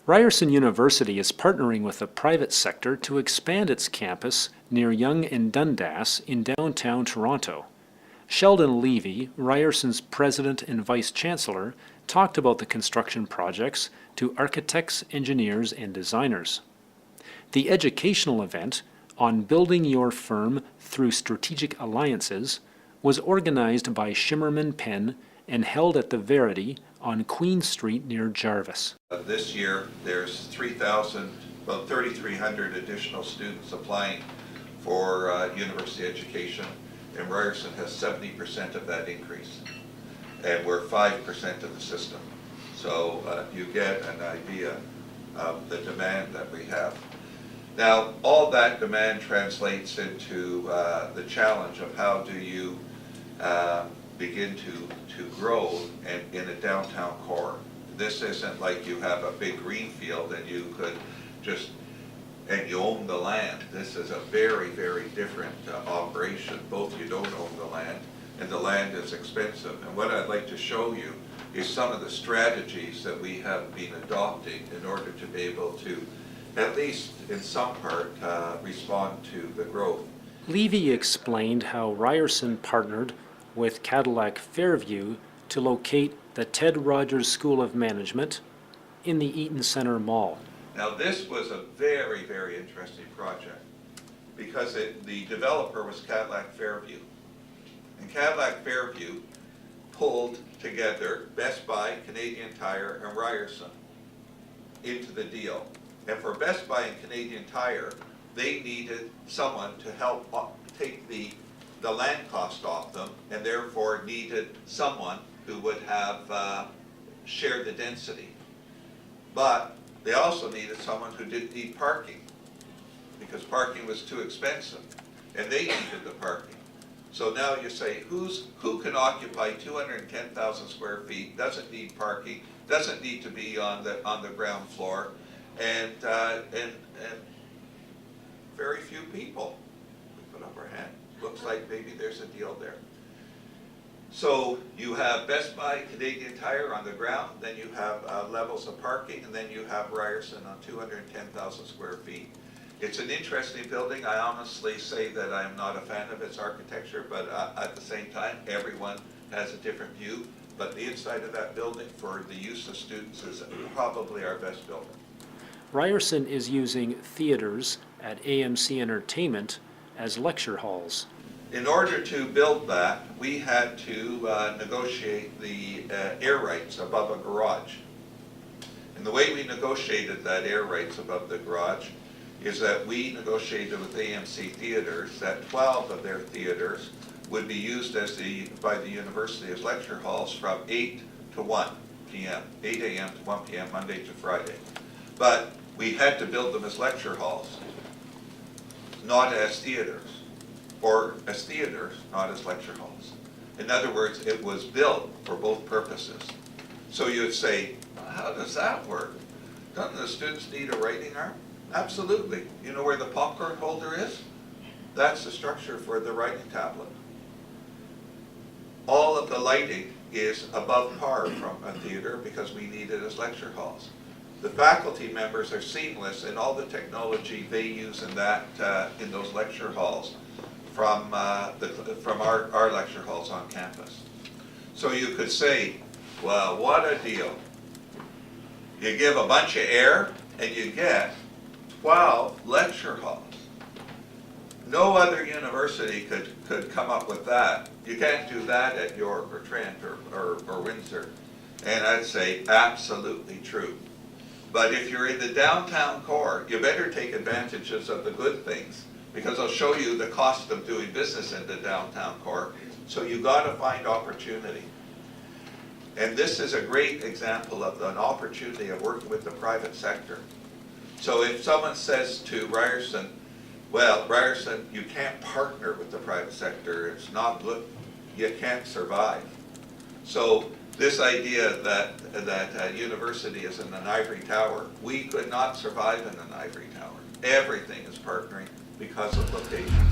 Ryerson University is partnering with the private sector to expand its campus near Yonge and Dundas in downtown Toronto. Sheldon Levy, Ryerson's president and vice-chancellor, talked about the construction projects to architects, engineers, and designers. The educational event on building your firm through strategic alliances was organized by Shimmerman Penn and held at the Verity on Queen Street near Jarvis. This year there's 3,300 additional students applying for university education, and Ryerson has 70% of that increase, and we're 5% of the system. So you get an idea of the demand that we have. Now, all that demand translates into the challenge of how do you begin to grow in a downtown core. This isn't like you have a big green field and you could just, and you own the land. This is a very, very different operation. Both you don't own the land, and the land is expensive. And what I'd like to show you is some of the strategies that we have been adopting in order to be able to, at least in some part, respond to the growth. Levy explained how Ryerson partnered with Cadillac Fairview to locate the Ted Rogers School of Management in the Eaton Center Mall. Now this was a very, very interesting project because the developer was Cadillac Fairview. And Cadillac Fairview pulled together Best Buy, Canadian Tire, and Ryerson into the deal. And for Best Buy and Canadian Tire, they needed someone to help take the land cost off them, and therefore needed someone who would have shared the density. But they also needed someone who didn't need parking, because parking was too expensive, and they needed the parking. So now you say, who can occupy 210,000 square feet, doesn't need parking, doesn't need to be on the ground floor, and very few people. We put up our hand. Looks like maybe there's a deal there. So you have Best Buy, Canadian Tire on the ground, then you have levels of parking, and then you have Ryerson on 210,000 square feet. It's an interesting building. I honestly say that I'm not a fan of its architecture, but at the same time, everyone has a different view. But the inside of that building for the use of students is probably our best building. Ryerson is using theaters at AMC Entertainment as lecture halls. In order to build that, we had to negotiate the air rights above a garage. And the way we negotiated that air rights above the garage is that we negotiated with AMC Theaters that 12 of their theaters would be used by the university as lecture halls from 8 to 1 p.m., 8 a.m. to 1 p.m., Monday to Friday. But we had to build them as lecture halls, not as theaters, or as theaters, not as lecture halls. In other words, it was built for both purposes. So you'd say, how does that work? Don't the students need a writing arm? Absolutely. You know where the popcorn holder is? That's the structure for the writing tablet. All of the lighting is above par from a theater because we need it as lecture halls. The faculty members are seamless in all the technology they use in those lecture halls from our lecture halls on campus. So you could say, well, what a deal. You give a bunch of air and you get 12 lecture halls. No other university could come up with that. You can't do that at York or Trent or Windsor. And I'd say absolutely true. But if you're in the downtown core, you better take advantages of the good things, because I'll show you the cost of doing business in the downtown core. So you got to find opportunity. And this is a great example of an opportunity of working with the private sector. So if someone says to Ryerson, well, Ryerson, you can't partner with the private sector, it's not good, you can't survive. So this idea that a university is in an ivory tower, we could not survive in an ivory tower. Everything is partnering because of location.